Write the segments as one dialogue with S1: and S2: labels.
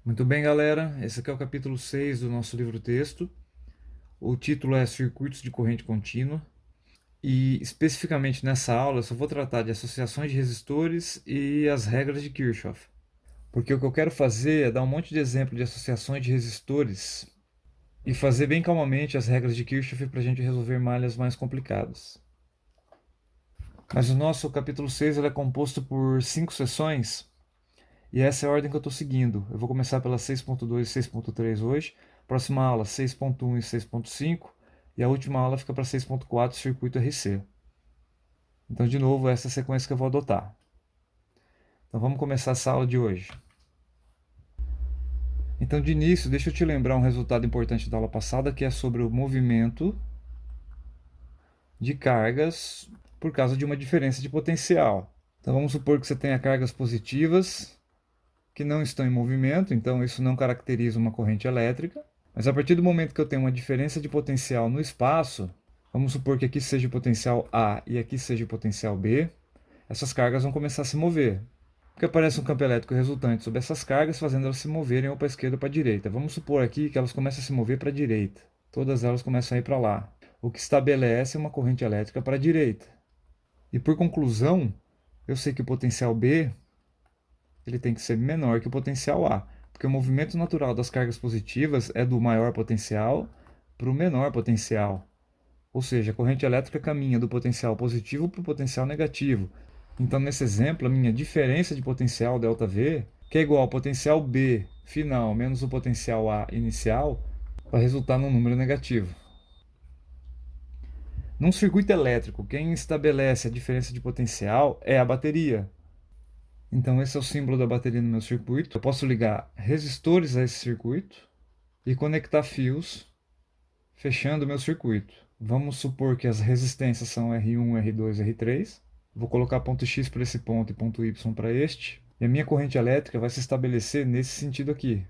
S1: Muito bem, galera. Esse aqui é o capítulo 6 do nosso livro-texto. O título é Circuitos de Corrente Contínua. E especificamente nessa aula eu só vou tratar de associações de resistores e as regras de Kirchhoff. Porque o que eu quero fazer é dar um monte de exemplo de associações de resistores e fazer bem calmamente as regras de Kirchhoff para a gente resolver malhas mais complicadas. Mas o nosso capítulo 6 ele é composto por 5 sessões. E essa é a ordem que eu estou seguindo. Eu vou começar pela 6.2 e 6.3 hoje. Próxima aula 6.1 e 6.5. E a última aula fica para 6.4, circuito RC. Então, de novo, essa é a sequência que eu vou adotar. Então, vamos começar essa aula de hoje. Então, de início, deixa eu te lembrar um resultado importante da aula passada, que é sobre o movimento de cargas por causa de uma diferença de potencial. Então, vamos supor que você tenha cargas positivas que não estão em movimento, então isso não caracteriza uma corrente elétrica. Mas a partir do momento que eu tenho uma diferença de potencial no espaço, vamos supor que aqui seja o potencial A e aqui seja o potencial B, essas cargas vão começar a se mover. Porque aparece um campo elétrico resultante sobre essas cargas, fazendo elas se moverem ou para a esquerda ou para a direita. Vamos supor aqui que elas começam a se mover para a direita. Todas elas começam a ir para lá. O que estabelece uma corrente elétrica para a direita. E por conclusão, eu sei que o potencial B ele tem que ser menor que o potencial A, porque o movimento natural das cargas positivas é do maior potencial para o menor potencial. Ou seja, a corrente elétrica caminha do potencial positivo para o potencial negativo. Então, nesse exemplo, a minha diferença de potencial ΔV, que é igual ao potencial B final menos o potencial A inicial, vai resultar num número negativo. Num circuito elétrico, quem estabelece a diferença de potencial é a bateria. Então esse é o símbolo da bateria no meu circuito. Eu posso ligar resistores a esse circuito e conectar fios, fechando o meu circuito. Vamos supor que as resistências são R1, R2, R3. Vou colocar ponto X para esse ponto e ponto Y para este. E a minha corrente elétrica vai se estabelecer nesse sentido aqui.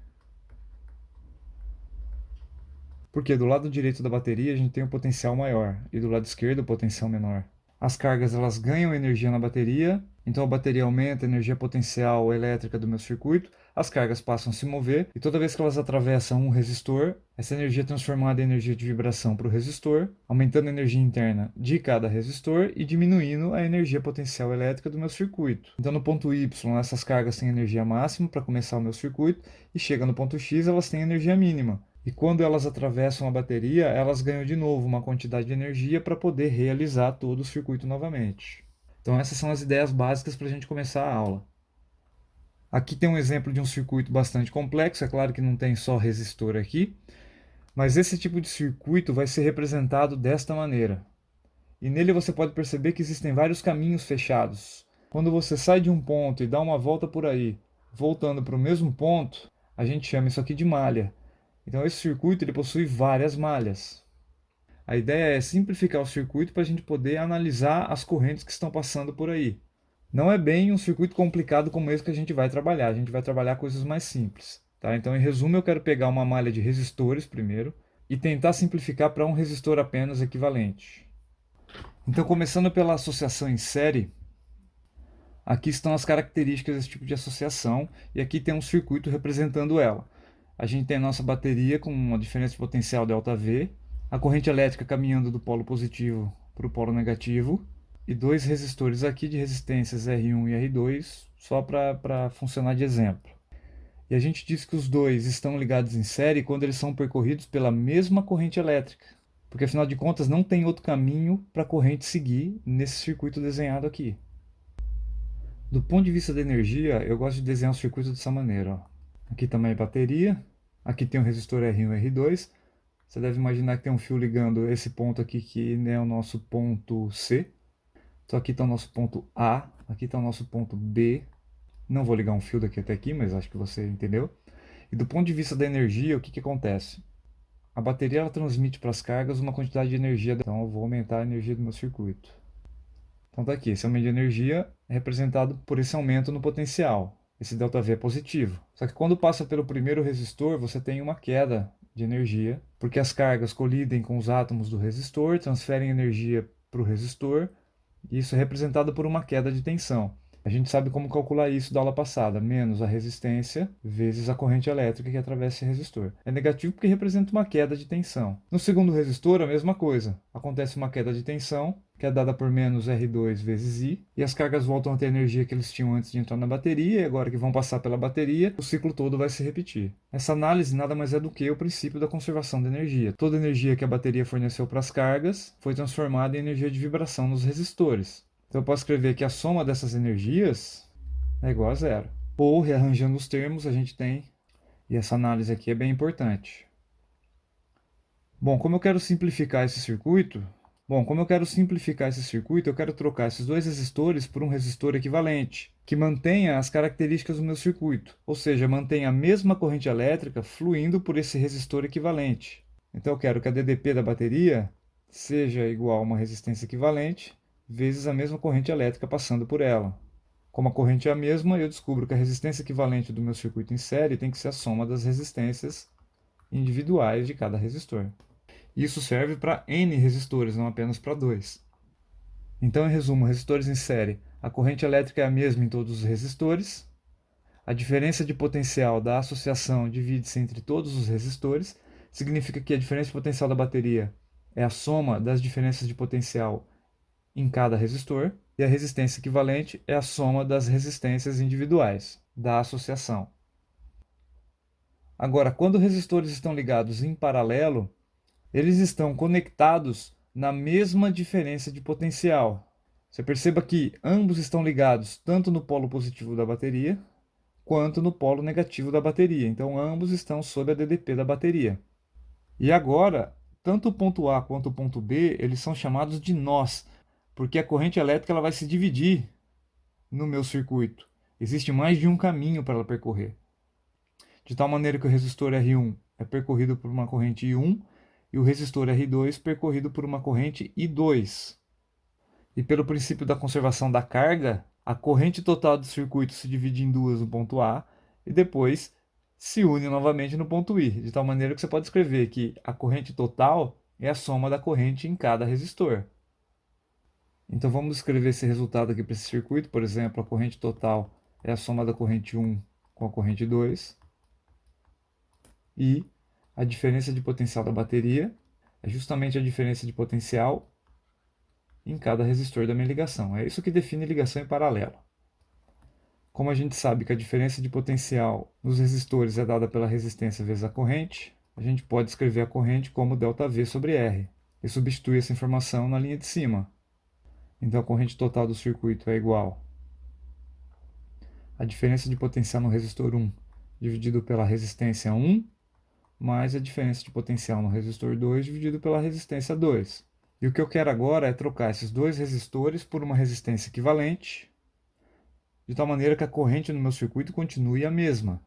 S1: Porque do lado direito da bateria a gente tem um potencial maior e do lado esquerdo o potencial menor. As cargas elas ganham energia na bateria, então a bateria aumenta a energia potencial elétrica do meu circuito, as cargas passam a se mover e toda vez que elas atravessam um resistor, essa energia é transformada em energia de vibração para o resistor, aumentando a energia interna de cada resistor e diminuindo a energia potencial elétrica do meu circuito. Então no ponto Y essas cargas têm energia máxima para começar o meu circuito e chega no ponto X elas têm energia mínima. E quando elas atravessam a bateria, elas ganham de novo uma quantidade de energia para poder realizar todo o circuito novamente. Então essas são as ideias básicas para a gente começar a aula. Aqui tem um exemplo de um circuito bastante complexo, é claro que não tem só resistor aqui, mas esse tipo de circuito vai ser representado desta maneira. E nele você pode perceber que existem vários caminhos fechados. Quando você sai de um ponto e dá uma volta por aí, voltando para o mesmo ponto, a gente chama isso aqui de malha. Então esse circuito ele possui várias malhas. A ideia é simplificar o circuito para a gente poder analisar as correntes que estão passando por aí. Não é bem um circuito complicado como esse que a gente vai trabalhar. A gente vai trabalhar coisas mais simples. Tá? Então, em resumo, eu quero pegar uma malha de resistores primeiro e tentar simplificar para um resistor apenas equivalente. Então, começando pela associação em série, aqui estão as características desse tipo de associação e aqui tem um circuito representando ela. A gente tem a nossa bateria com uma diferença de potencial ΔV, a corrente elétrica caminhando do polo positivo para o polo negativo e dois resistores aqui de resistências R1 e R2, só para funcionar de exemplo. E a gente diz que os dois estão ligados em série quando eles são percorridos pela mesma corrente elétrica, porque afinal de contas não tem outro caminho para a corrente seguir nesse circuito desenhado aqui. Do ponto de vista da energia, eu gosto de desenhar o circuito dessa maneira. Ó. Aqui também é bateria, aqui tem o resistor R1 e R2. Você deve imaginar que tem um fio ligando esse ponto aqui que é o nosso ponto C. Então aqui está o nosso ponto A, aqui está o nosso ponto B. Não vou ligar um fio daqui até aqui, mas acho que você entendeu. E do ponto de vista da energia, o que acontece? A bateria ela transmite para as cargas uma quantidade de energia, então eu vou aumentar a energia do meu circuito. Então tá aqui, esse aumento de energia é representado por esse aumento no potencial. Esse ΔV é positivo. Só que quando passa pelo primeiro resistor, você tem uma queda de energia, porque as cargas colidem com os átomos do resistor, transferem energia para o resistor, e isso é representado por uma queda de tensão. A gente sabe como calcular isso da aula passada, menos a resistência vezes a corrente elétrica que atravessa esse resistor. É negativo porque representa uma queda de tensão. No segundo resistor, a mesma coisa. Acontece uma queda de tensão, que é dada por menos R2 vezes I, e as cargas voltam a ter a energia que eles tinham antes de entrar na bateria, e agora que vão passar pela bateria, o ciclo todo vai se repetir. Essa análise nada mais é do que o princípio da conservação de energia. Toda a energia que a bateria forneceu para as cargas foi transformada em energia de vibração nos resistores. Então eu posso escrever que a soma dessas energias é igual a zero. Ou, rearranjando os termos, a gente tem, e essa análise aqui é bem importante. Bom, como eu quero simplificar esse circuito, eu quero trocar esses dois resistores por um resistor equivalente, que mantenha as características do meu circuito, ou seja, mantenha a mesma corrente elétrica fluindo por esse resistor equivalente. Então eu quero que a DDP da bateria seja igual a uma resistência equivalente vezes a mesma corrente elétrica passando por ela. Como a corrente é a mesma, eu descubro que a resistência equivalente do meu circuito em série tem que ser a soma das resistências individuais de cada resistor. Isso serve para N resistores, não apenas para 2. Então, em resumo, resistores em série, a corrente elétrica é a mesma em todos os resistores, a diferença de potencial da associação divide-se entre todos os resistores, significa que a diferença de potencial da bateria é a soma das diferenças de potencial em cada resistor, e a resistência equivalente é a soma das resistências individuais da associação. Agora, quando resistores estão ligados em paralelo, eles estão conectados na mesma diferença de potencial. Você perceba que ambos estão ligados tanto no polo positivo da bateria quanto no polo negativo da bateria. Então, ambos estão sob a DDP da bateria. E agora, tanto o ponto A quanto o ponto B, eles são chamados de nós, porque a corrente elétrica ela vai se dividir no meu circuito. Existe mais de um caminho para ela percorrer. De tal maneira que o resistor R1 é percorrido por uma corrente I1 e o resistor R2 percorrido por uma corrente I2. E pelo princípio da conservação da carga, a corrente total do circuito se divide em duas no ponto A e depois se une novamente no ponto I, de tal maneira que você pode escrever que a corrente total é a soma da corrente em cada resistor. Então vamos escrever esse resultado aqui para esse circuito. Por exemplo, a corrente total é a soma da corrente 1 com a corrente 2. E a diferença de potencial da bateria é justamente a diferença de potencial em cada resistor da minha ligação. É isso que define ligação em paralelo. Como a gente sabe que a diferença de potencial nos resistores é dada pela resistência vezes a corrente, a gente pode escrever a corrente como ΔV sobre R e substituir essa informação na linha de cima. Então a corrente total do circuito é igual a diferença de potencial no resistor 1 dividido pela resistência 1 mais a diferença de potencial no resistor 2 dividido pela resistência 2. E o que eu quero agora é trocar esses dois resistores por uma resistência equivalente, de tal maneira que a corrente no meu circuito continue a mesma.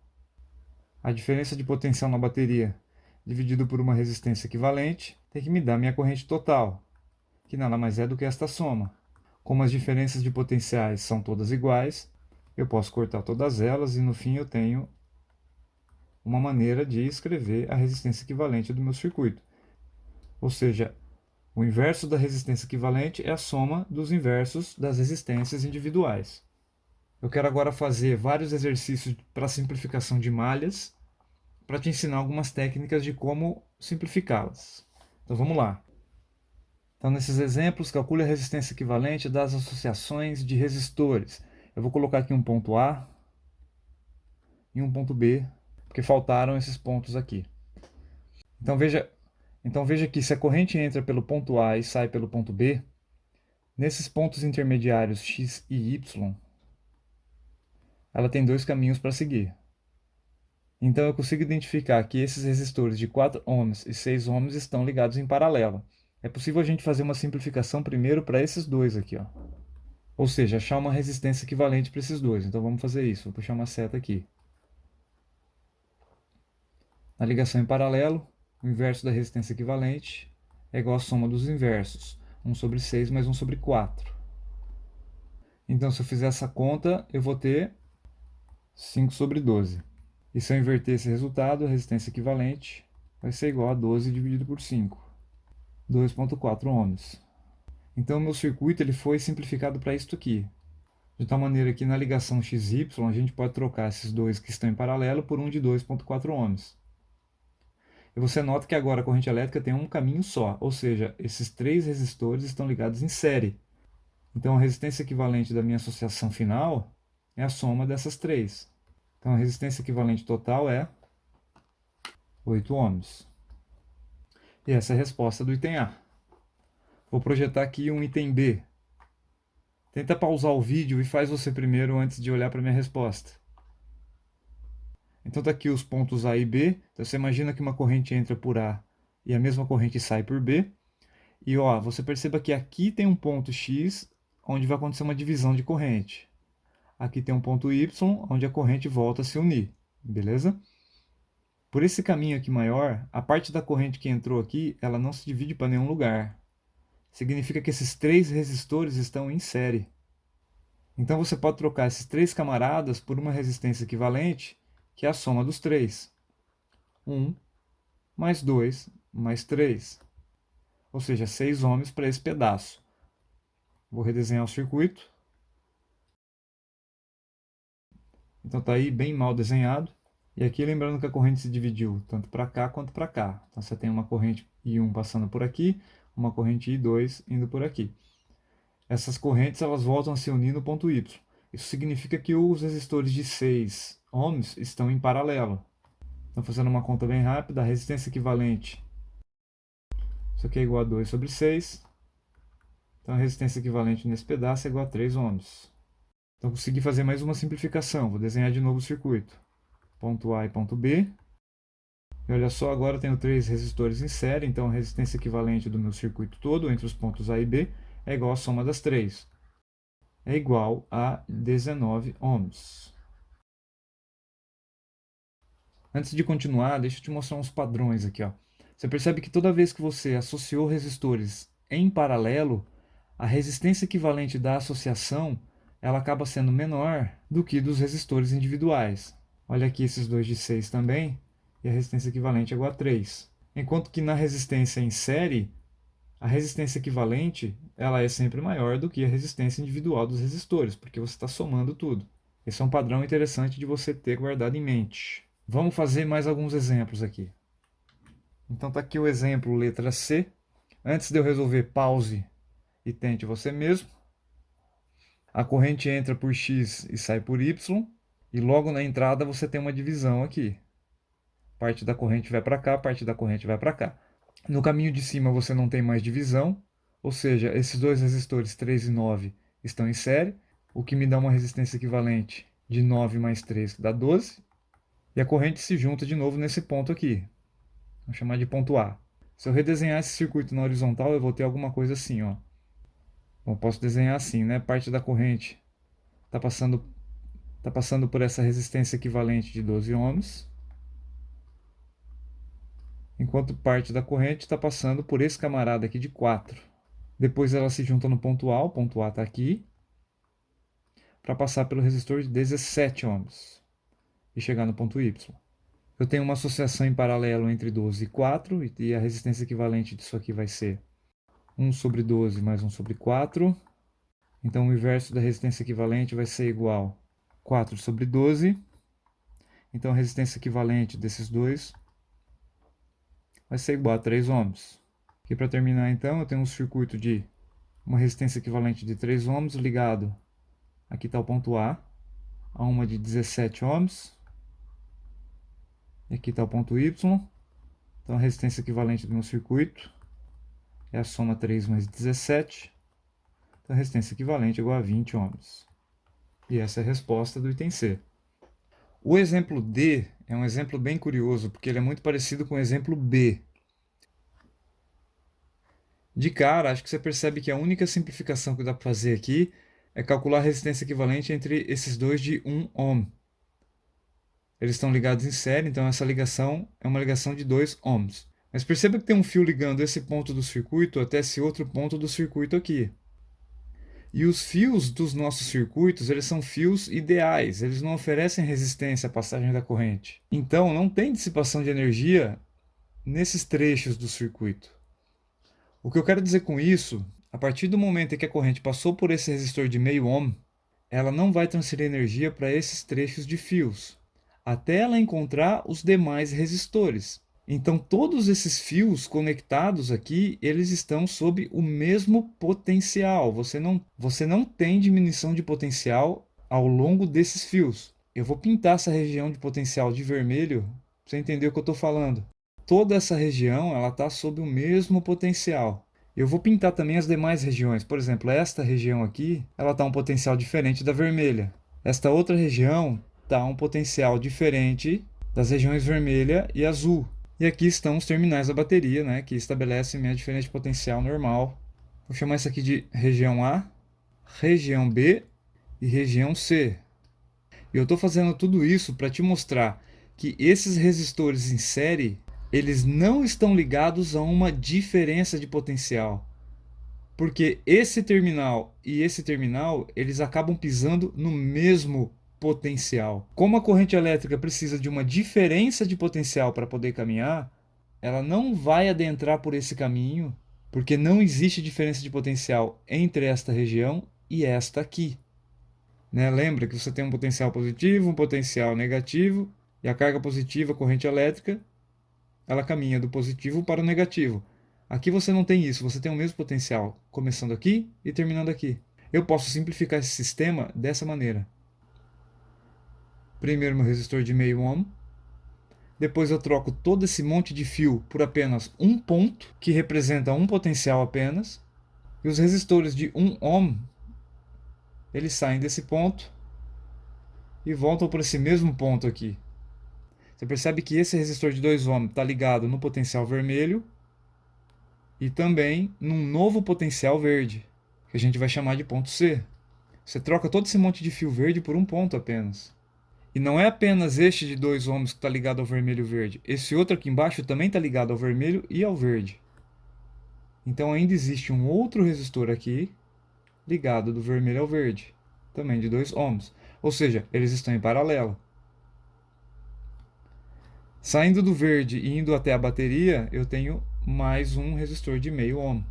S1: A diferença de potencial na bateria dividido por uma resistência equivalente tem que me dar minha corrente total, que nada mais é do que esta soma. Como as diferenças de potenciais são todas iguais, eu posso cortar todas elas e no fim eu tenho uma maneira de escrever a resistência equivalente do meu circuito. Ou seja, o inverso da resistência equivalente é a soma dos inversos das resistências individuais. Eu quero agora fazer vários exercícios para simplificação de malhas, para te ensinar algumas técnicas de como simplificá-las. Então vamos lá. Então, nesses exemplos, calcule a resistência equivalente das associações de resistores. Eu vou colocar aqui um ponto A e um ponto B, porque faltaram esses pontos aqui. Então veja que se a corrente entra pelo ponto A e sai pelo ponto B, nesses pontos intermediários X e Y, ela tem dois caminhos para seguir. Então eu consigo identificar que esses resistores de 4 ohms e 6 ohms estão ligados em paralelo. É possível a gente fazer uma simplificação primeiro para esses dois aqui, ó. Ou seja, achar uma resistência equivalente para esses dois. Então vamos fazer isso. Vou puxar uma seta aqui. Na ligação em paralelo, o inverso da resistência equivalente é igual à soma dos inversos. 1 sobre 6 mais 1 sobre 4. Então, se eu fizer essa conta, eu vou ter 5 sobre 12. E se eu inverter esse resultado, a resistência equivalente vai ser igual a 12 dividido por 5. 2,4 ohms. Então, o meu circuito ele foi simplificado para isto aqui. De tal maneira que na ligação XY a gente pode trocar esses dois que estão em paralelo por um de 2,4 ohms. E você nota que agora a corrente elétrica tem um caminho só, ou seja, esses três resistores estão ligados em série. Então a resistência equivalente da minha associação final é a soma dessas três. Então a resistência equivalente total é 8 ohms. E essa é a resposta do item A. Vou projetar aqui um item B. Tenta pausar o vídeo e faz você primeiro antes de olhar para a minha resposta. Então tá aqui os pontos A e B. Então você imagina que uma corrente entra por A e a mesma corrente sai por B. E ó, você perceba que aqui tem um ponto X onde vai acontecer uma divisão de corrente. Aqui tem um ponto Y onde a corrente volta a se unir, beleza? Por esse caminho aqui maior, a parte da corrente que entrou aqui, ela não se divide para nenhum lugar. Significa que esses três resistores estão em série. Então você pode trocar esses três camaradas por uma resistência equivalente, que é a soma dos três. 1 mais 2 mais 3. Ou seja, 6 ohms para esse pedaço. Vou redesenhar o circuito. Então está aí bem mal desenhado. E aqui lembrando que a corrente se dividiu tanto para cá quanto para cá. Então você tem uma corrente I1 passando por aqui, uma corrente I2 indo por aqui. Essas correntes elas voltam a se unir no ponto Y. Isso significa que os resistores de 6 ohms estão em paralelo. Então fazendo uma conta bem rápida, a resistência equivalente, isso aqui é igual a 2 sobre 6. Então a resistência equivalente nesse pedaço é igual a 3 ohms. Então consegui fazer mais uma simplificação. Vou desenhar de novo o circuito. Ponto A e ponto B. E olha só, agora eu tenho três resistores em série, então a resistência equivalente do meu circuito todo entre os pontos A e B é igual à soma das três. É igual a 19 ohms. Antes de continuar, deixa eu te mostrar uns padrões aqui, ó. Você percebe que toda vez que você associou resistores em paralelo, a resistência equivalente da associação ela acaba sendo menor do que dos resistores individuais. Olha aqui esses dois de 6 também, e a resistência equivalente é igual a 3. Enquanto que na resistência em série, a resistência equivalente ela é sempre maior do que a resistência individual dos resistores, porque você está somando tudo. Esse é um padrão interessante de você ter guardado em mente. Vamos fazer mais alguns exemplos aqui. Então tá aqui o exemplo letra C. Antes de eu resolver, pause e tente você mesmo. A corrente entra por X e sai por Y. E logo na entrada você tem uma divisão aqui. Parte da corrente vai para cá, parte da corrente vai para cá. No caminho de cima você não tem mais divisão. Ou seja, esses dois resistores 3 e 9 estão em série. O que me dá uma resistência equivalente de 9 mais 3, que dá 12. E a corrente se junta de novo nesse ponto aqui. Vamos chamar de ponto A. Se eu redesenhar esse circuito na horizontal, eu vou ter alguma coisa assim, ó. Bom, eu posso desenhar assim, né? Parte da corrente está passando por essa resistência equivalente de 12 ohms, enquanto parte da corrente está passando por esse camarada aqui de 4. Depois ela se junta no ponto A, o ponto A está aqui, para passar pelo resistor de 17 ohms e chegar no ponto Y. Eu tenho uma associação em paralelo entre 12 e 4, e a resistência equivalente disso aqui vai ser 1 sobre 12 mais 1 sobre 4. Então o inverso da resistência equivalente vai ser igual a 4 sobre 12. Então a resistência equivalente desses dois vai ser igual a 3 ohms. E para terminar então, eu tenho um circuito de uma resistência equivalente de 3 ohms ligado, aqui está o ponto A uma de 17 ohms. E aqui está o ponto Y. Então a resistência equivalente do meu circuito é a soma 3 mais 17. Então a resistência equivalente é igual a 20 ohms. E essa é a resposta do item C. O exemplo D é um exemplo bem curioso, porque ele é muito parecido com o exemplo B. De cara, acho que você percebe que a única simplificação que dá para fazer aqui é calcular a resistência equivalente entre esses dois de 1 ohm. Eles estão ligados em série, então essa ligação é uma ligação de 2 ohms. Mas perceba que tem um fio ligando esse ponto do circuito até esse outro ponto do circuito aqui. E os fios dos nossos circuitos, eles são fios ideais, eles não oferecem resistência à passagem da corrente. Então não tem dissipação de energia nesses trechos do circuito. O que eu quero dizer com isso, a partir do momento em que a corrente passou por esse resistor de meio ohm, ela não vai transferir energia para esses trechos de fios, até ela encontrar os demais resistores. Então, todos esses fios conectados aqui, eles estão sob o mesmo potencial. Você não tem diminuição de potencial ao longo desses fios. Eu vou pintar essa região de potencial de vermelho para você entender o que eu estou falando. Toda essa região ela está sob o mesmo potencial. Eu vou pintar também as demais regiões. Por exemplo, esta região aqui, ela está um potencial diferente da vermelha. Esta outra região está um potencial diferente das regiões vermelha e azul. E aqui estão os terminais da bateria, né, que estabelecem minha diferença de potencial normal. Vou chamar isso aqui de região A, região B e região C. E eu estou fazendo tudo isso para te mostrar que esses resistores em série, eles não estão ligados a uma diferença de potencial. Porque esse terminal e esse terminal, eles acabam pisando no mesmo potencial. Como a corrente elétrica precisa de uma diferença de potencial para poder caminhar, ela não vai adentrar por esse caminho, porque não existe diferença de potencial entre esta região e esta aqui. Né? Lembra que você tem um potencial positivo, um potencial negativo, e a carga positiva, a corrente elétrica, ela caminha do positivo para o negativo. Aqui você não tem isso, você tem o mesmo potencial, começando aqui e terminando aqui. Eu posso simplificar esse sistema dessa maneira. Primeiro meu resistor de meio ohm, depois eu troco todo esse monte de fio por apenas um ponto, que representa um potencial apenas, e os resistores de 1 ohm, eles saem desse ponto e voltam por esse mesmo ponto aqui. Você percebe que esse resistor de 2 ohm está ligado no potencial vermelho e também num novo potencial verde, que a gente vai chamar de ponto C. Você troca todo esse monte de fio verde por um ponto apenas. E não é apenas este de 2 ohms que está ligado ao vermelho e verde. Esse outro aqui embaixo também está ligado ao vermelho e ao verde. Então ainda existe um outro resistor aqui, ligado do vermelho ao verde, também de 2 ohms. Ou seja, eles estão em paralelo. Saindo do verde e indo até a bateria, eu tenho mais um resistor de meio ohm.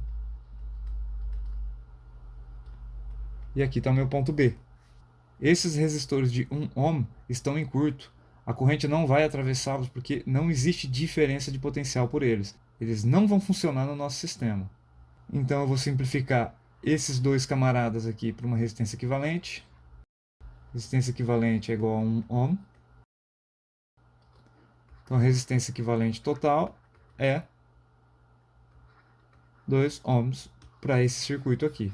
S1: E aqui está o meu ponto B. Esses resistores de 1 ohm estão em curto. A corrente não vai atravessá-los porque não existe diferença de potencial por eles. Eles não vão funcionar no nosso sistema. Então eu vou simplificar esses dois camaradas aqui para uma resistência equivalente. Resistência equivalente é igual a 1 ohm. Então a resistência equivalente total é 2 ohms para esse circuito aqui.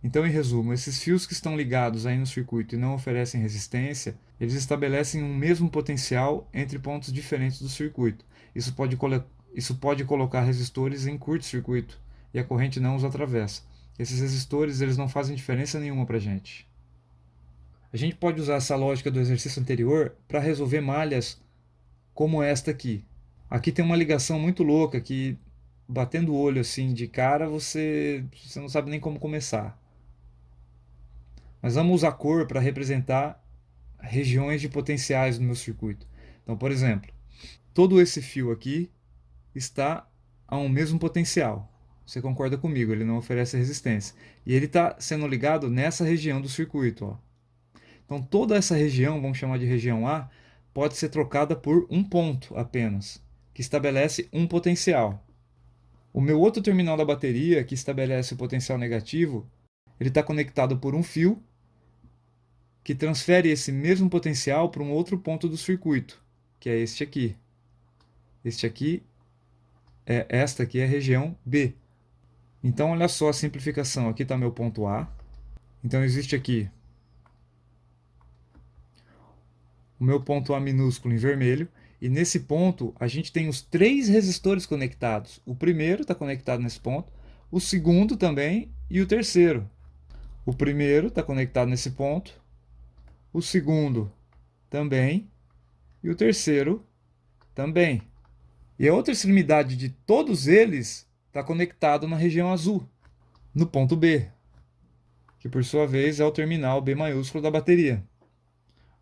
S1: Então, em resumo, esses fios que estão ligados aí no circuito e não oferecem resistência, eles estabelecem um mesmo potencial entre pontos diferentes do circuito. Isso pode colocar resistores em curto-circuito e a corrente não os atravessa. Esses resistores eles não fazem diferença nenhuma para a gente. A gente pode usar essa lógica do exercício anterior para resolver malhas como esta aqui. Aqui tem uma ligação muito louca que, batendo o olho assim de cara, você não sabe nem como começar. Mas vamos usar cor para representar regiões de potenciais no meu circuito. Então, por exemplo, todo esse fio aqui está a um mesmo potencial. Você concorda comigo, ele não oferece resistência. E ele está sendo ligado nessa região do circuito. Ó. Então, toda essa região, vamos chamar de região A, pode ser trocada por um ponto apenas, que estabelece um potencial. O meu outro terminal da bateria, que estabelece o potencial negativo, ele está conectado por um fio que transfere esse mesmo potencial para um outro ponto do circuito, que é este aqui. Esta aqui é a região B. Então, olha só a simplificação. Aqui está meu ponto A. Então, existe aqui o meu ponto A minúsculo em vermelho. E nesse ponto, a gente tem os 3 resistores conectados. O primeiro está conectado nesse ponto, o segundo também e o terceiro. O primeiro está conectado nesse ponto, o segundo também e o terceiro também. E a outra extremidade de todos eles está conectado na região azul, no ponto B, que por sua vez é o terminal B maiúsculo da bateria.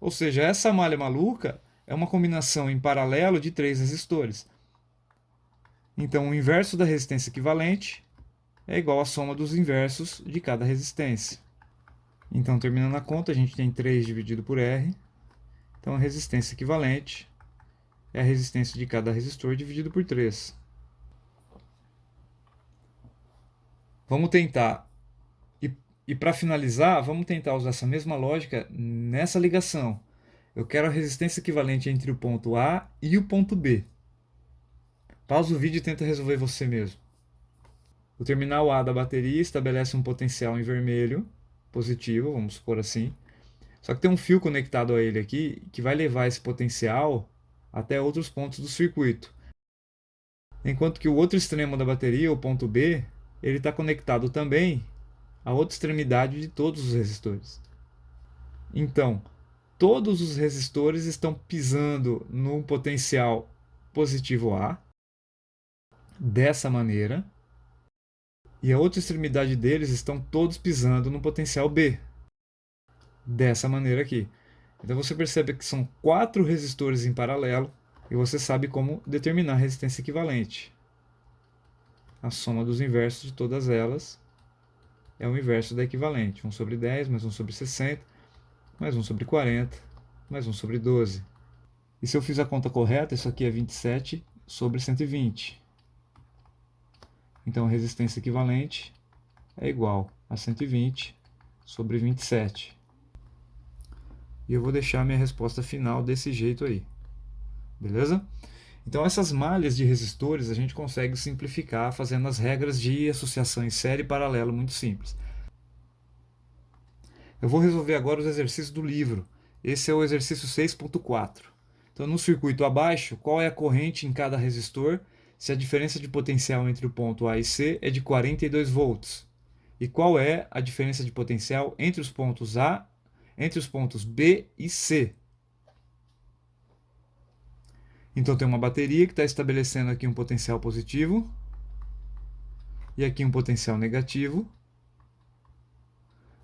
S1: Ou seja, essa malha maluca é uma combinação em paralelo de 3 resistores. Então o inverso da resistência equivalente é igual à soma dos inversos de cada resistência. Então, terminando a conta, a gente tem 3 dividido por R. Então, a resistência equivalente é a resistência de cada resistor dividido por 3. Vamos tentar, e para finalizar, vamos tentar usar essa mesma lógica nessa ligação. Eu quero a resistência equivalente entre o ponto A e o ponto B. Pausa o vídeo e tenta resolver você mesmo. O terminal A da bateria estabelece um potencial em vermelho, positivo, vamos supor assim. Só que tem um fio conectado a ele aqui que vai levar esse potencial até outros pontos do circuito. Enquanto que o outro extremo da bateria, o ponto B, ele está conectado também à outra extremidade de todos os resistores. Então, todos os resistores estão pisando no potencial positivo A, dessa maneira, e a outra extremidade deles estão todos pisando no potencial B, dessa maneira aqui. Então você percebe que são 4 resistores em paralelo e você sabe como determinar a resistência equivalente. A soma dos inversos de todas elas é o inverso da equivalente. 1 sobre 10, mais 1 sobre 60, mais 1 sobre 40, mais 1 sobre 12. E se eu fiz a conta correta, isso aqui é 27 sobre 120. Então a resistência equivalente é igual a 120 sobre 27. E eu vou deixar a minha resposta final desse jeito aí. Beleza? Então essas malhas de resistores a gente consegue simplificar fazendo as regras de associação em série e paralelo muito simples. Eu vou resolver agora os exercícios do livro. Esse é o exercício 6.4. Então no circuito abaixo, qual é a corrente em cada resistor se a diferença de potencial entre o ponto A e C é de 42 volts? E qual é a diferença de potencial entre os pontos A, entre os pontos B e C? Então tem uma bateria que está estabelecendo aqui um potencial positivo e aqui um potencial negativo.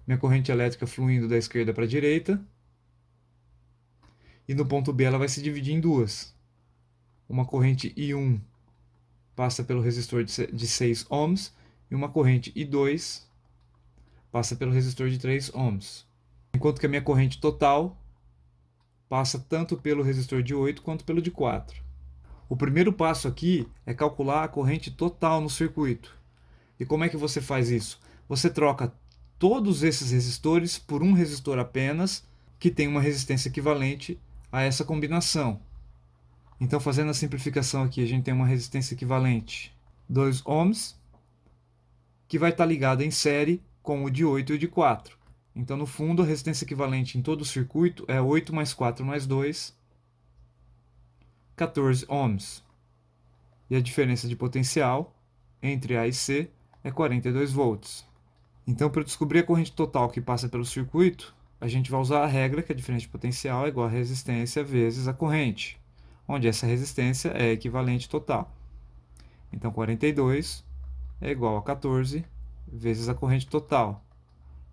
S1: Minha corrente elétrica fluindo da esquerda para a direita. E no ponto B ela vai se dividir em duas. Uma corrente I1 passa pelo resistor de 6 ohms e uma corrente I2 passa pelo resistor de 3 ohms. Enquanto que a minha corrente total passa tanto pelo resistor de 8 quanto pelo de 4. O primeiro passo aqui é calcular a corrente total no circuito. E como é que você faz isso? Você troca todos esses resistores por um resistor apenas, que tem uma resistência equivalente a essa combinação. Então, fazendo a simplificação aqui, a gente tem uma resistência equivalente 2 ohms, que vai estar ligada em série com o de 8 e o de 4. Então, no fundo, a resistência equivalente em todo o circuito é 8 mais 4 mais 2, 14 ohms. E a diferença de potencial entre A e C é 42 volts. Então, para descobrir a corrente total que passa pelo circuito, a gente vai usar a regra que a diferença de potencial é igual a resistência vezes a corrente, onde essa resistência é equivalente total. Então, 42 é igual a 14 vezes a corrente total.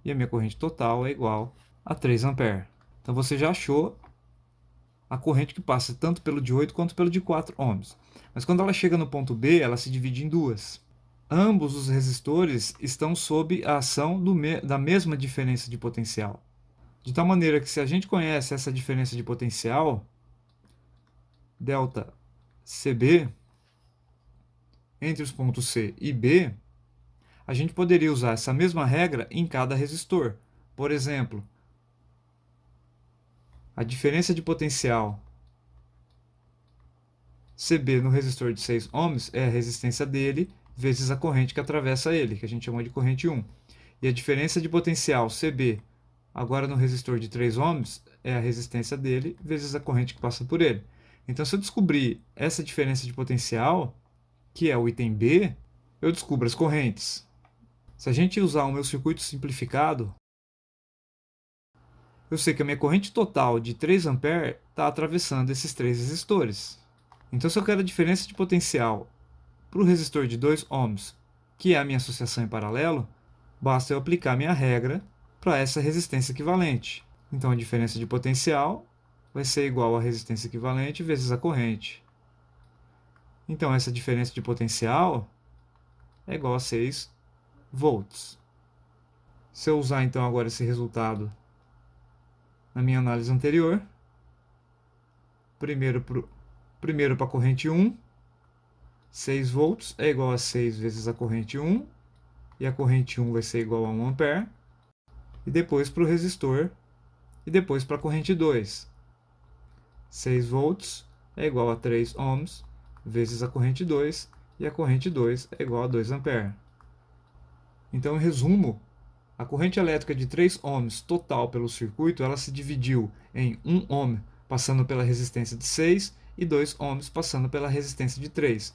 S1: E a minha corrente total é igual a 3 ampere. Então, você já achou a corrente que passa tanto pelo de 8 quanto pelo de 4 ohms. Mas quando ela chega no ponto B, ela se divide em duas. Ambos os resistores estão sob a ação da mesma diferença de potencial. De tal maneira que se a gente conhece essa diferença de potencial, delta CB, entre os pontos C e B, a gente poderia usar essa mesma regra em cada resistor. Por exemplo, a diferença de potencial CB no resistor de 6 ohms é a resistência dele vezes a corrente que atravessa ele, que a gente chama de corrente 1. E a diferença de potencial CB agora no resistor de 3 ohms é a resistência dele vezes a corrente que passa por ele. Então, se eu descobrir essa diferença de potencial, que é o item B, eu descubro as correntes. Se a gente usar o meu circuito simplificado, eu sei que a minha corrente total de 3 A está atravessando esses 3 resistores. Então, se eu quero a diferença de potencial para o resistor de 2 ohms, que é a minha associação em paralelo, basta eu aplicar minha regra para essa resistência equivalente. Então, a diferença de potencial vai ser igual a resistência equivalente vezes a corrente. Então, essa diferença de potencial é igual a 6 volts. Se eu usar então agora esse resultado na minha análise anterior, primeiro para a corrente 1, 6 volts é igual a 6 vezes a corrente 1, e a corrente 1 vai ser igual a 1 ampere, e depois para o resistor, e depois para a corrente 2. 6 volts é igual a 3 ohms vezes a corrente 2, e a corrente 2 é igual a 2 ampere. Então, em resumo, a corrente elétrica de 3 ohms total pelo circuito, ela se dividiu em 1 ohm passando pela resistência de 6 e 2 ohms passando pela resistência de 3.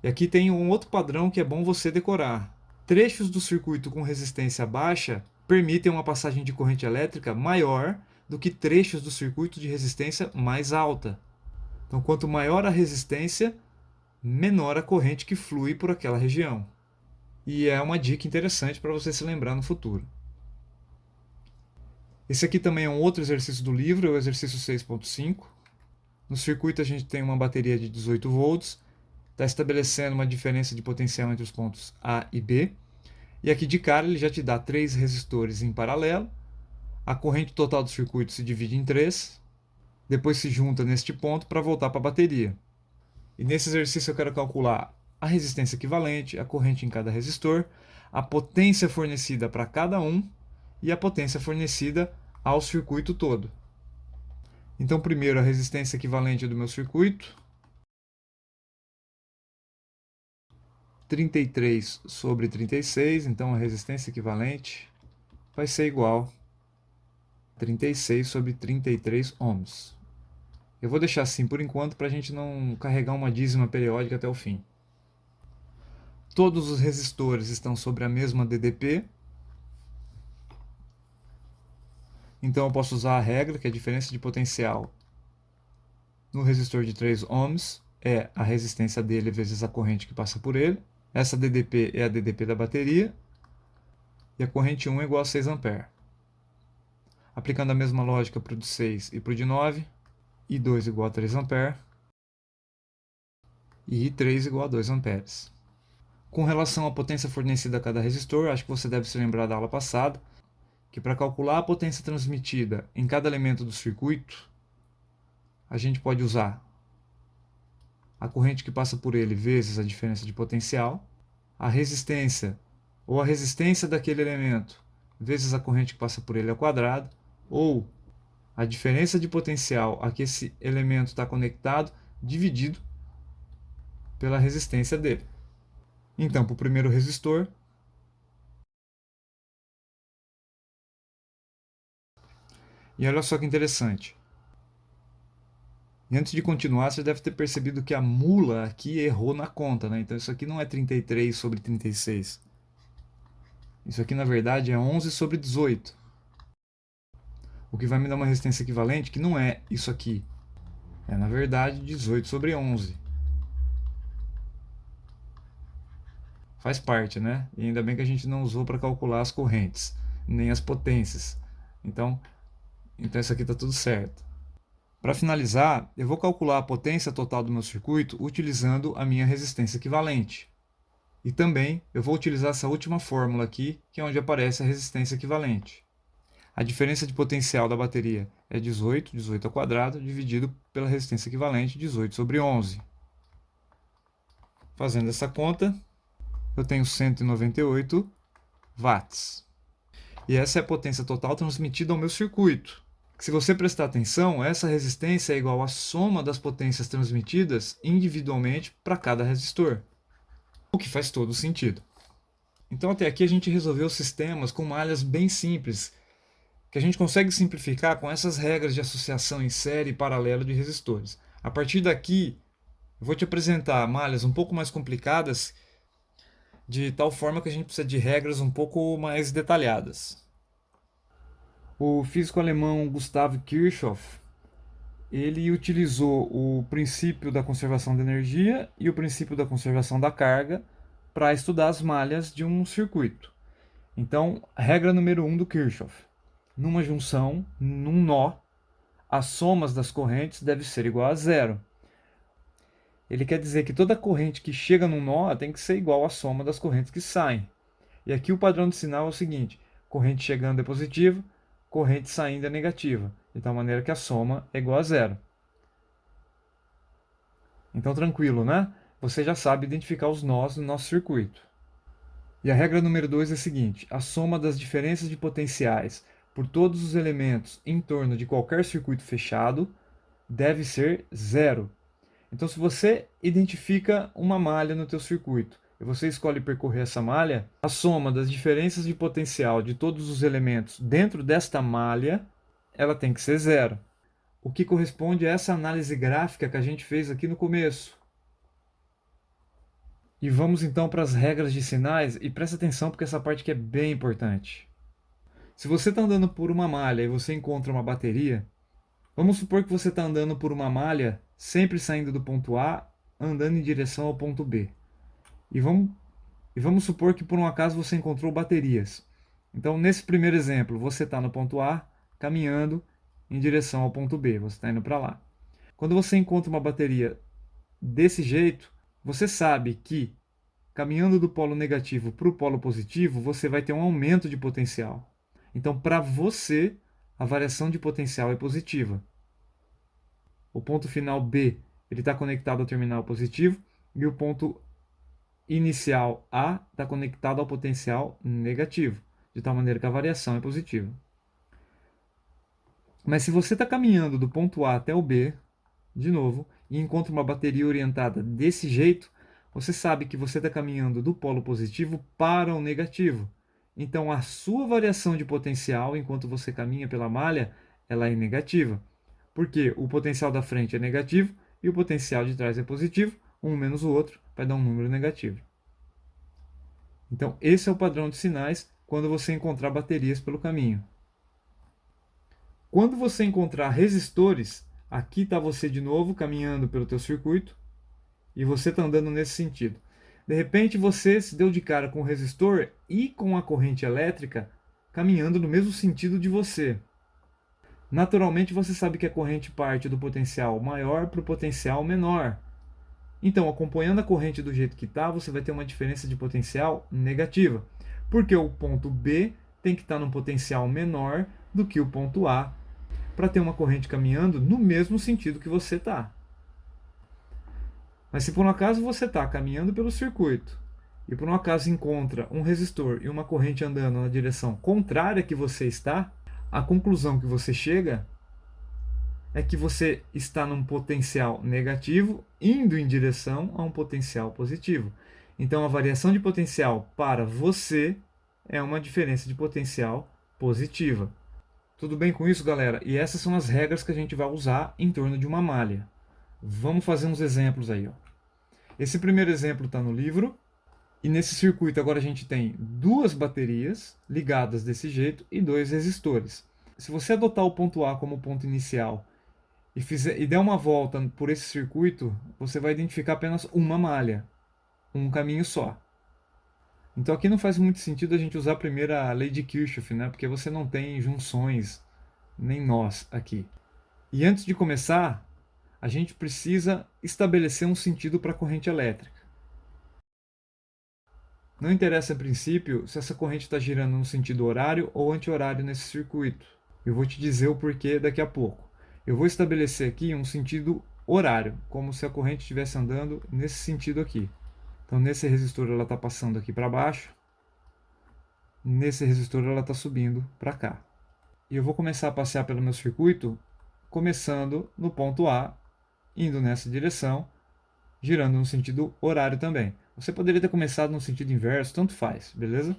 S1: E aqui tem um outro padrão que é bom você decorar. Trechos do circuito com resistência baixa permitem uma passagem de corrente elétrica maior do que trechos do circuito de resistência mais alta. Então, quanto maior a resistência, menor a corrente que flui por aquela região. E é uma dica interessante para você se lembrar no futuro. Esse aqui também é um outro exercício do livro, é o exercício 6.5. No circuito a gente tem uma bateria de 18 volts, está estabelecendo uma diferença de potencial entre os pontos A e B. E aqui de cara ele já te dá 3 resistores em paralelo. A corrente total do circuito se divide em 3, depois se junta neste ponto para voltar para a bateria. E nesse exercício eu quero calcular a resistência equivalente, a corrente em cada resistor, a potência fornecida para cada um e a potência fornecida ao circuito todo. Então, primeiro, a resistência equivalente do meu circuito, 33 sobre 36, então a resistência equivalente vai ser igual a 36 sobre 33 ohms. Eu vou deixar assim por enquanto para a gente não carregar uma dízima periódica até o fim. Todos os resistores estão sobre a mesma DDP, então eu posso usar a regra que a diferença de potencial no resistor de 3 ohms é a resistência dele vezes a corrente que passa por ele. Essa DDP é a DDP da bateria e a corrente 1 é igual a 6 ampere. Aplicando a mesma lógica para o de 6 e para o de 9, I2 igual a 3 ampere e I3 igual a 2 amperes. Com relação à potência fornecida a cada resistor, acho que você deve se lembrar da aula passada, que para calcular a potência transmitida em cada elemento do circuito, a gente pode usar a corrente que passa por ele vezes a diferença de potencial, a resistência ou a resistência daquele elemento vezes a corrente que passa por ele ao quadrado, ou a diferença de potencial a que esse elemento está conectado dividido pela resistência dele. Então, para o primeiro resistor, e olha só que interessante. E antes de continuar, você deve ter percebido que a mula aqui errou na conta, né? Então isso aqui não é 33 sobre 36. Isso aqui, na verdade, é 11 sobre 18. O que vai me dar uma resistência equivalente que não é isso aqui. É, na verdade, 18 sobre 11. Faz parte, né? E ainda bem que a gente não usou para calcular as correntes, nem as potências. Então isso aqui está tudo certo. Para finalizar, eu vou calcular a potência total do meu circuito utilizando a minha resistência equivalente. E também eu vou utilizar essa última fórmula aqui, que é onde aparece a resistência equivalente. A diferença de potencial da bateria é 18 ao quadrado, dividido pela resistência equivalente, 18 sobre 11. Fazendo essa conta, eu tenho 198 watts. E essa é a potência total transmitida ao meu circuito. Se você prestar atenção, essa resistência é igual à soma das potências transmitidas individualmente para cada resistor, o que faz todo sentido. Então até aqui a gente resolveu sistemas com malhas bem simples, que a gente consegue simplificar com essas regras de associação em série e paralelo de resistores. A partir daqui, eu vou te apresentar malhas um pouco mais complicadas, de tal forma que a gente precisa de regras um pouco mais detalhadas. O físico alemão Gustav Kirchhoff, ele utilizou o princípio da conservação da energia e o princípio da conservação da carga para estudar as malhas de um circuito. Então, regra número 1 do Kirchhoff: numa junção, num nó, as somas das correntes deve ser igual a zero. Ele quer dizer que toda corrente que chega num nó tem que ser igual à soma das correntes que saem. E aqui o padrão de sinal é o seguinte: corrente chegando é positiva, corrente saindo é negativa, de tal maneira que a soma é igual a zero. Então, tranquilo, né? Você já sabe identificar os nós no nosso circuito. E a regra número 2 é a seguinte: a soma das diferenças de potenciais por todos os elementos em torno de qualquer circuito fechado deve ser zero. Então, se você identifica uma malha no teu circuito e você escolhe percorrer essa malha, a soma das diferenças de potencial de todos os elementos dentro desta malha, ela tem que ser zero. O que corresponde a essa análise gráfica que a gente fez aqui no começo. E vamos então para as regras de sinais e presta atenção porque essa parte aqui é bem importante. Se você está andando por uma malha e você encontra uma bateria, vamos supor que você está andando por uma malha, sempre saindo do ponto A, andando em direção ao ponto B. E vamos supor que por um acaso você encontrou baterias. Então, nesse primeiro exemplo, você está no ponto A, caminhando em direção ao ponto B, você está indo para lá. Quando você encontra uma bateria desse jeito, você sabe que caminhando do polo negativo para o polo positivo, você vai ter um aumento de potencial. Então, para você, a variação de potencial é positiva. O ponto final B ele está conectado ao terminal positivo e o ponto inicial A está conectado ao potencial negativo, de tal maneira que a variação é positiva. Mas se você está caminhando do ponto A até o B, de novo, e encontra uma bateria orientada desse jeito, você sabe que você está caminhando do polo positivo para o negativo. Então a sua variação de potencial enquanto você caminha pela malha, ela é negativa. Porque o potencial da frente é negativo e o potencial de trás é positivo, um menos o outro vai dar um número negativo. Então esse é o padrão de sinais quando você encontrar baterias pelo caminho. Quando você encontrar resistores, aqui está você de novo caminhando pelo teu circuito e você está andando nesse sentido. De repente você se deu de cara com o resistor e com a corrente elétrica caminhando no mesmo sentido de você. Naturalmente você sabe que a corrente parte do potencial maior para o potencial menor. Então, acompanhando a corrente do jeito que está, você vai ter uma diferença de potencial negativa. Porque o ponto B tem que estar num potencial menor do que o ponto A para ter uma corrente caminhando no mesmo sentido que você está. Mas se por um acaso você está caminhando pelo circuito e por um acaso encontra um resistor e uma corrente andando na direção contrária que você está, a conclusão que você chega é que você está num potencial negativo indo em direção a um potencial positivo. Então a variação de potencial para você é uma diferença de potencial positiva. Tudo bem com isso, galera? E essas são as regras que a gente vai usar em torno de uma malha. Vamos fazer uns exemplos aí. Ó. Esse primeiro exemplo está no livro. E nesse circuito agora a gente tem duas baterias ligadas desse jeito e dois resistores. Se você adotar o ponto A como ponto inicial e der uma volta por esse circuito, você vai identificar apenas uma malha, um caminho só. Então aqui não faz muito sentido a gente usar primeiro a lei de Kirchhoff, né? Porque você não tem junções nem nós aqui. E antes de começar, a gente precisa estabelecer um sentido para a corrente elétrica. Não interessa a princípio se essa corrente está girando no sentido horário ou anti-horário nesse circuito. Eu vou te dizer o porquê daqui a pouco. Eu vou estabelecer aqui um sentido horário, como se a corrente estivesse andando nesse sentido aqui. Então nesse resistor ela está passando aqui para baixo, nesse resistor ela está subindo para cá. E eu vou começar a passear pelo meu circuito, começando no ponto A, indo nessa direção, girando no sentido horário também. Você poderia ter começado no sentido inverso, tanto faz, beleza?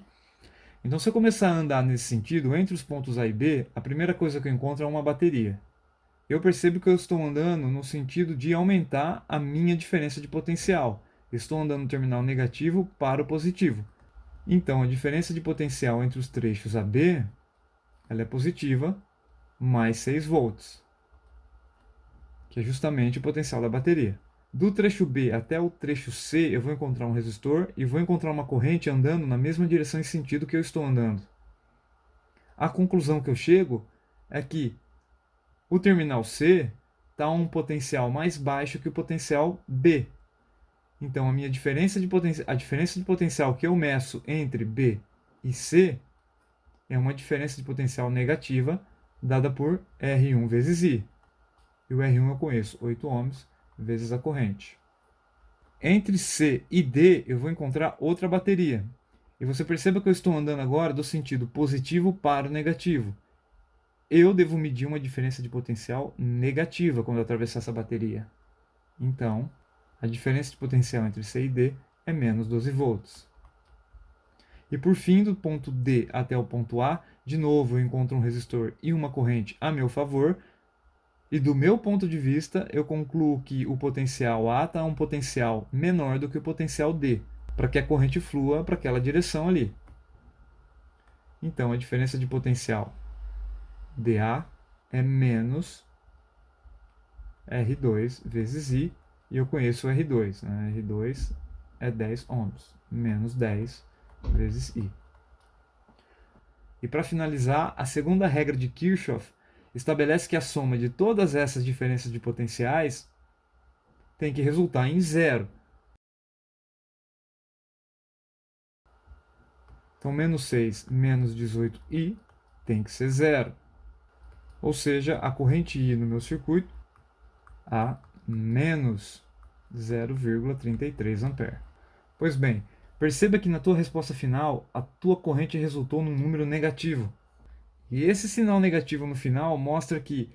S1: Então, se eu começar a andar nesse sentido, entre os pontos A e B, a primeira coisa que eu encontro é uma bateria. Eu percebo que eu estou andando no sentido de aumentar a minha diferença de potencial. Eu estou andando no terminal negativo para o positivo. Então, a diferença de potencial entre os trechos AB ela é positiva, mais 6 volts, que é justamente o potencial da bateria. Do trecho B até o trecho C, eu vou encontrar um resistor e vou encontrar uma corrente andando na mesma direção e sentido que eu estou andando. A conclusão que eu chego é que o terminal C está a um potencial mais baixo que o potencial B. Então, a diferença de potencial que eu meço entre B e C é uma diferença de potencial negativa dada por R1 vezes I. E o R1 eu conheço, 8 ohms vezes a corrente. Entre C e D eu vou encontrar outra bateria. E você perceba que eu estou andando agora do sentido positivo para o negativo. Eu devo medir uma diferença de potencial negativa quando eu atravessar essa bateria. Então, a diferença de potencial entre C e D é menos 12 volts. E por fim, do ponto D até o ponto A, de novo eu encontro um resistor e uma corrente a meu favor. E do meu ponto de vista, eu concluo que o potencial A está um potencial menor do que o potencial D, para que a corrente flua para aquela direção ali. Então, a diferença de potencial dA é menos R2 vezes I, e eu conheço o R2. Né? R2 é 10 ohms, menos 10 vezes I. E para finalizar, a segunda regra de Kirchhoff estabelece que a soma de todas essas diferenças de potenciais tem que resultar em zero. Então, menos 6 menos 18i tem que ser zero. Ou seja, a corrente I no meu circuito a menos 0,33 A. Pois bem, perceba que na tua resposta final, a tua corrente resultou num número negativo. E esse sinal negativo no final mostra que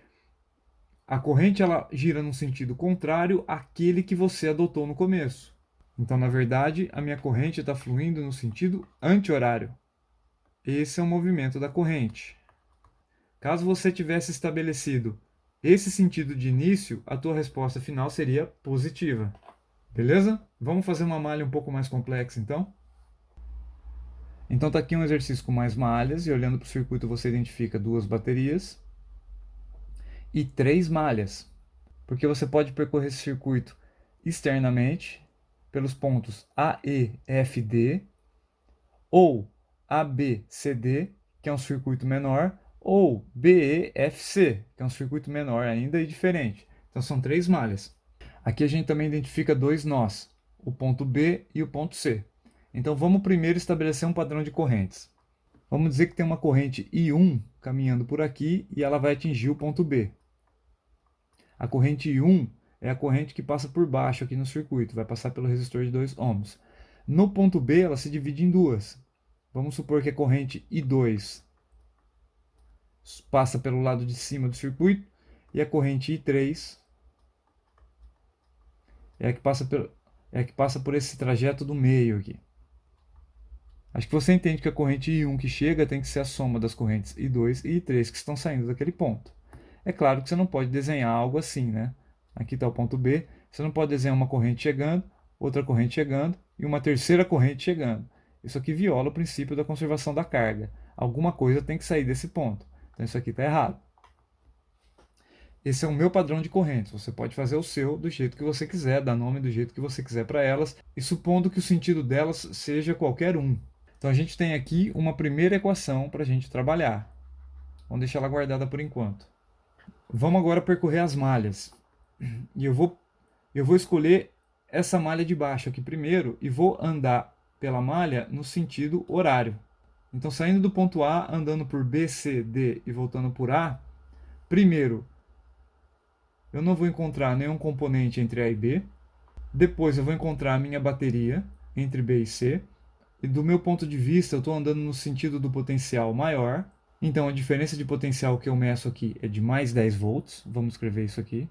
S1: a corrente ela gira num sentido contrário àquele que você adotou no começo. Então, na verdade, a minha corrente está fluindo no sentido anti-horário. Esse é o movimento da corrente. Caso você tivesse estabelecido esse sentido de início, a tua resposta final seria positiva. Beleza? Vamos fazer uma malha um pouco mais complexa, então? Então está aqui um exercício com mais malhas, e olhando para o circuito você identifica 2 baterias e 3 malhas, porque você pode percorrer esse circuito externamente pelos pontos A, E, F, D, ou A, B, C, D, que é um circuito menor, ou B, E, F, C, que é um circuito menor ainda e diferente. Então são 3 malhas. Aqui a gente também identifica 2 nós, o ponto B e o ponto C. Então vamos primeiro estabelecer um padrão de correntes. Vamos dizer que tem uma corrente I1 caminhando por aqui e ela vai atingir o ponto B. A corrente I1 é a corrente que passa por baixo aqui no circuito, vai passar pelo resistor de 2 ohms. No ponto B ela se divide em duas. Vamos supor que a corrente I2 passa pelo lado de cima do circuito e a corrente I3 é a que passa por esse trajeto do meio aqui. Acho que você entende que a corrente I1 que chega tem que ser a soma das correntes I2 e I3 que estão saindo daquele ponto. É claro que você não pode desenhar algo assim, né? Aqui está o ponto B, você não pode desenhar uma corrente chegando, outra corrente chegando e uma terceira corrente chegando. Isso aqui viola o princípio da conservação da carga. Alguma coisa tem que sair desse ponto. Então isso aqui está errado. Esse é o meu padrão de correntes. Você pode fazer o seu do jeito que você quiser, dar nome do jeito que você quiser para elas, e supondo que o sentido delas seja qualquer um. Então a gente tem aqui uma primeira equação para a gente trabalhar. Vamos deixar ela guardada por enquanto. Vamos agora percorrer as malhas. E eu vou escolher essa malha de baixo aqui primeiro e vou andar pela malha no sentido horário. Então saindo do ponto A, andando por B, C, D e voltando por A, primeiro eu não vou encontrar nenhum componente entre A e B. Depois eu vou encontrar a minha bateria entre B e C. E do meu ponto de vista, eu estou andando no sentido do potencial maior. Então a diferença de potencial que eu meço aqui é de mais 10 volts. Vamos escrever isso aqui.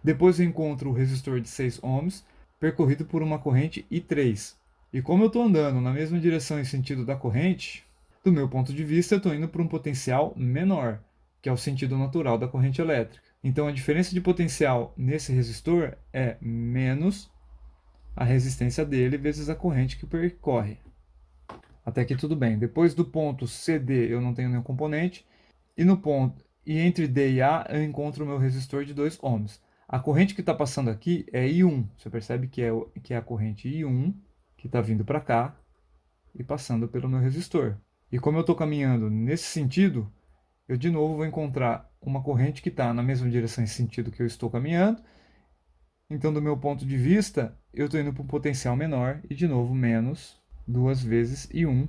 S1: Depois eu encontro o resistor de 6 ohms, percorrido por uma corrente I3. E como eu estou andando na mesma direção e sentido da corrente, do meu ponto de vista, eu estou indo para um potencial menor, que é o sentido natural da corrente elétrica. Então a diferença de potencial nesse resistor é menos a resistência dele vezes a corrente que percorre. Até aqui tudo bem. Depois do ponto CD eu não tenho nenhum componente. E entre D e A eu encontro o meu resistor de 2 ohms. A corrente que está passando aqui é I1. Você percebe que é a corrente I1 que está vindo para cá e passando pelo meu resistor. E como eu estou caminhando nesse sentido, eu de novo vou encontrar uma corrente que está na mesma direção e sentido que eu estou caminhando. Então, do meu ponto de vista, eu estou indo para um potencial menor e de novo menos 2 vezes I1.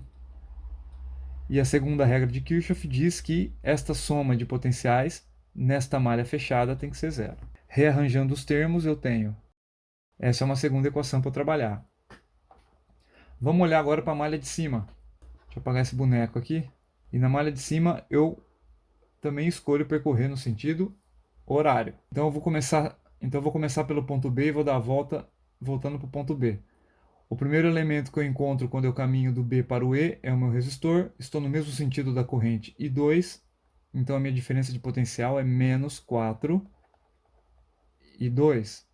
S1: E a segunda regra de Kirchhoff diz que esta soma de potenciais nesta malha fechada tem que ser zero. Rearranjando os termos, eu tenho. Essa é uma segunda equação para trabalhar. Vamos olhar agora para a malha de cima. Deixa eu apagar esse boneco aqui. E na malha de cima eu também escolho percorrer no sentido horário. Então eu vou começar pelo ponto B e vou dar a volta voltando para o ponto B. O primeiro elemento que eu encontro quando eu caminho do B para o E é o meu resistor. Estou no mesmo sentido da corrente I2. Então a minha diferença de potencial é menos 4 I2.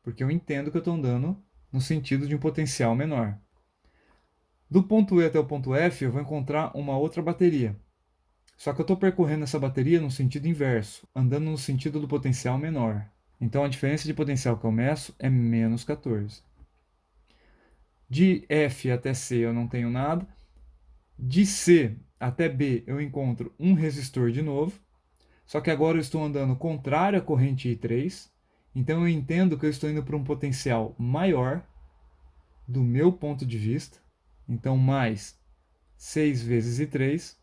S1: Porque eu entendo que eu estou andando no sentido de um potencial menor. Do ponto E até o ponto F, eu vou encontrar uma outra bateria. Só que eu estou percorrendo essa bateria no sentido inverso, andando no sentido do potencial menor. Então a diferença de potencial que eu meço é menos 14. De F até C eu não tenho nada. De C até B eu encontro um resistor de novo. Só que agora eu estou andando contrário à corrente I3. Então eu entendo que eu estou indo para um potencial maior do meu ponto de vista. Então mais 6 vezes I3.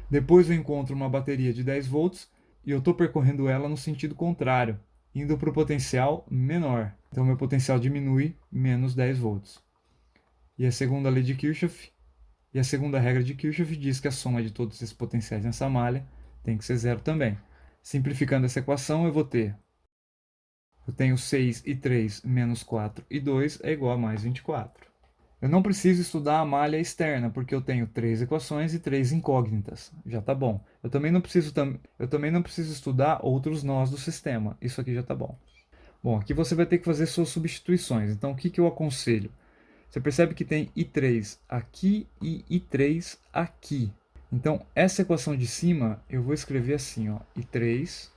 S1: Depois eu encontro uma bateria de 10 volts e eu estou percorrendo ela no sentido contrário, indo para o potencial menor. Então meu potencial diminui menos 10 volts. E a segunda lei de Kirchhoff e a segunda regra de Kirchhoff diz que a soma de todos esses potenciais nessa malha tem que ser zero também. Simplificando essa equação, eu tenho 6 e 3 menos 4 e 2 é igual a mais 24. Eu não preciso estudar a malha externa, porque eu tenho 3 equações e 3 incógnitas. Já está bom. Eu também não preciso estudar outros nós do sistema. Isso aqui já está bom. Bom, aqui você vai ter que fazer suas substituições. Então, o que eu aconselho? Você percebe que tem I3 aqui e I3 aqui. Então, essa equação de cima, eu vou escrever assim, ó, I3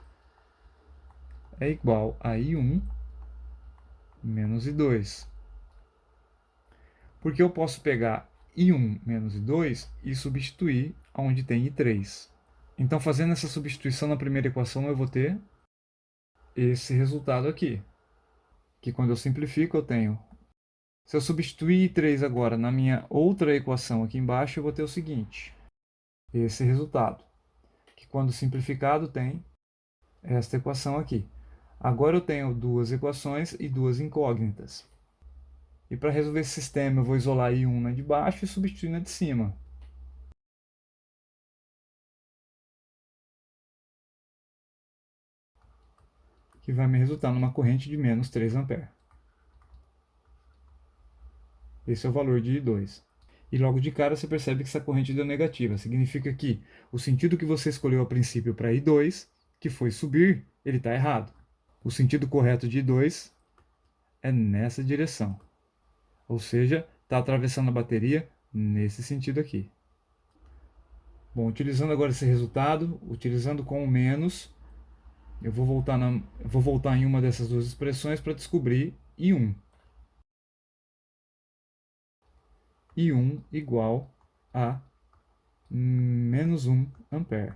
S1: é igual a I1 menos I2. Porque eu posso pegar I1 menos I2 e substituir onde tem I3. Então, fazendo essa substituição na primeira equação, eu vou ter esse resultado aqui. Que quando eu simplifico, eu tenho... Se eu substituir I3 agora na minha outra equação aqui embaixo, eu vou ter o seguinte. Esse resultado. Que quando simplificado tem esta equação aqui. Agora eu tenho duas equações e duas incógnitas. E para resolver esse sistema, eu vou isolar I1 na de baixo e substituir na de cima. Que vai me resultar numa corrente de menos 3 A. Esse é o valor de I2. E logo de cara você percebe que essa corrente deu negativa. Significa que o sentido que você escolheu a princípio para I2, que foi subir, ele está errado. O sentido correto de I2 é nessa direção. Ou seja, está atravessando a bateria nesse sentido aqui. Bom, utilizando agora esse resultado, utilizando com o menos, eu vou voltar em uma dessas duas expressões para descobrir I1. I1 igual a menos 1 ampere.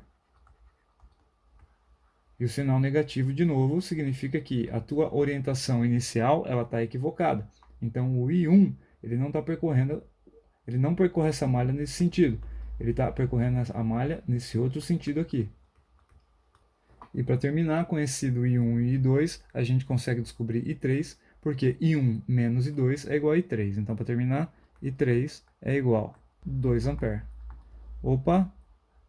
S1: E o sinal negativo, de novo, significa que a tua orientação inicial está equivocada. Então, o I1 ele não percorre essa malha nesse sentido. Ele está percorrendo a malha nesse outro sentido aqui. E para terminar, conhecido I1 e I2, a gente consegue descobrir I3, porque I1 menos I2 é igual a I3. Então, para terminar, I3 é igual a 2 ampere. Opa!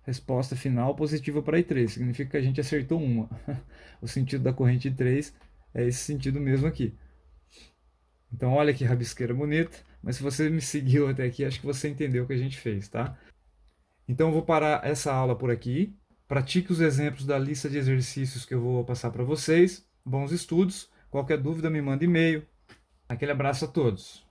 S1: Resposta final positiva para I3, significa que a gente acertou uma. O sentido da corrente I3 é esse sentido mesmo aqui. Então olha que rabisqueira bonita, mas se você me seguiu até aqui, acho que você entendeu o que a gente fez, tá? Então eu vou parar essa aula por aqui. Pratique os exemplos da lista de exercícios que eu vou passar para vocês. Bons estudos. Qualquer dúvida me manda e-mail. Aquele abraço a todos.